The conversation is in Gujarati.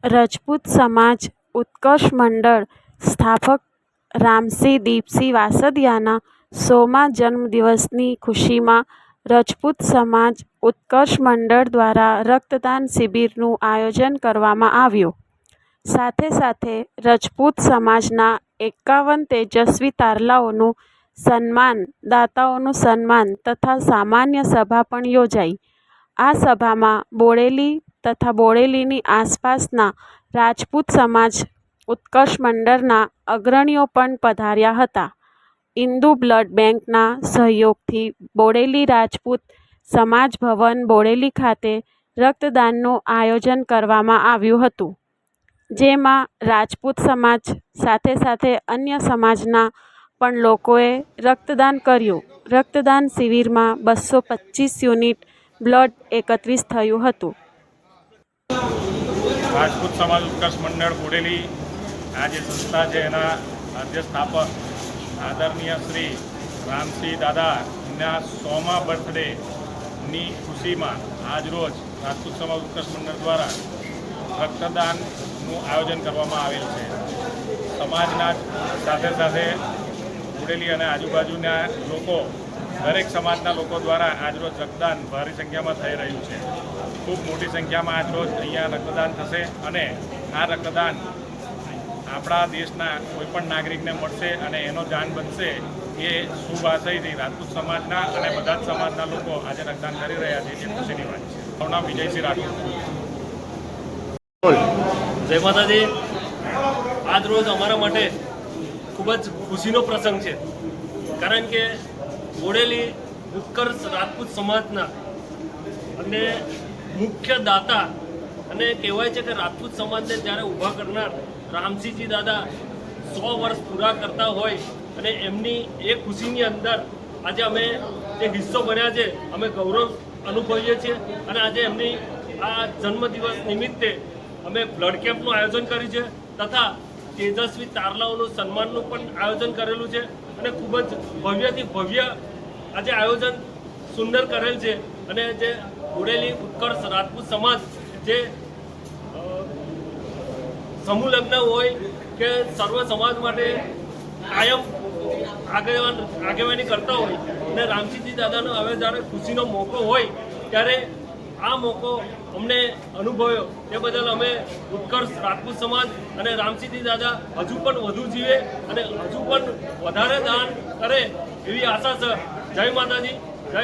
રજપૂત સમાજ ઉત્કર્ષ મંડળ સ્થાપક રામસિંહ દીપસિંહ વાસદિયાના 100મા જન્મદિવસની ખુશીમાં રજપૂત સમાજ ઉત્કર્ષ મંડળ દ્વારા રક્તદાન શિબિરનું આયોજન કરવામાં આવ્યું. સાથે સાથે રજપૂત સમાજના 51 તેજસ્વી તારલાઓનું સન્માન, દાતાઓનું સન્માન તથા સામાન્ય સભા પણ યોજાઈ. આ સભામાં બોડેલી તથા બોડેલીની આસપાસના રાજપૂત સમાજ ઉત્કર્ષ મંડળના અગ્રણીઓ પણ પધાર્યા હતા. ઇન્દુ બ્લડ બેંકના સહયોગથી બોડેલી રાજપૂત સમાજ ભવન બોડેલી ખાતે રક્તદાનનું આયોજન કરવામાં આવ્યું હતું, જેમાં રાજપૂત સમાજ સાથે સાથે અન્ય સમાજના પણ લોકોએ રક્તદાન કર્યું. રક્તદાન શિબિરમાં 225 યુનિટ બ્લડ એકત્રિત થયું હતું. રાજપૂત સમાજ ઉત્કર્ષ મંડળ બોડેલી આ જે સંસ્થા છે એના આદ્ય સ્થાપક આદરણીય શ્રી રામસિંહ દાદાના 100મા બર્થડેની ખુશીમાં આજરોજ રાજપૂત સમાજ ઉત્કર્ષ મંડળ દ્વારા રક્તદાનનું આયોજન કરવામાં આવેલ છે. સમાજના સાથે સાથે બોડેલી અને આજુબાજુના લોકો, દરેક સમાજના લોકો દ્વારા આજરોજ રક્તદાન ભારી સંખ્યામાં થઈ રહ્યું છે. ખૂબ મોટી સંખ્યામાં આજરોજ અહીંયા રક્તદાન થશે અને આ રક્તદાન આપણા દેશના કોઈપણ નાગરિકને મળશે અને એનો દાન બનશે એ શુભ આશયથી રાજપૂત સમાજના અને બધા જ સમાજના લોકો આજે રક્તદાન કરી રહ્યા છે. જે ખુશીની વાત છે. મારું નામ વિજયસિંહ રાઠોડ. જય માતાજી. આજ રોજ અમારા માટે ખૂબ જ ખુશીનો પ્રસંગ છે, કારણ કે બોડેલી ઉત્કર્ષ રાજપૂત સમાજના અને મુખ્ય દાતા અને કહેવાય છે કે રાજપૂત સમાજને જ્યારે ઊભા કરનાર રામસિંહજી દાદા 100 વર્ષ પૂરા કરતા હોય અને એમની એ ખુશીની અંદર આજે અમે જે હિસ્સો બન્યા છે, અમે ગૌરવ અનુભવીએ છીએ. અને આજે એમની આ જન્મદિવસ નિમિત્તે અમે બ્લડ કેમ્પનું આયોજન કર્યું છે તથા તેજસ્વી તારલાઓનું સન્માનનું પણ આયોજન કરેલું છે. અને ખૂબ જ ભવ્યથી ભવ્ય આજે આયોજન સુંદર કરેલ છે. અને જે બોડેલી ઉત્કર્ષ રાજપૂત સમાજ જે સમૂહ લગ્ન હોય કે સર્વ સમાજ માટે કાયમ આગેવાની કરતા હોય અને રામસિંહજી દાદાનો હવે જ્યારે ખુશીનો મોકો હોય ત્યારે આ મોકો અમને અનુભવ્યો તે બદલ અમે ઉત્કર્ષ રાજપૂત સમાજ અને રામસિંહજી દાદા હજુ પણ વધુ જીવે અને હજુ પણ વધારે દાન કરે એવી આશા છે. જય માતાજી, જય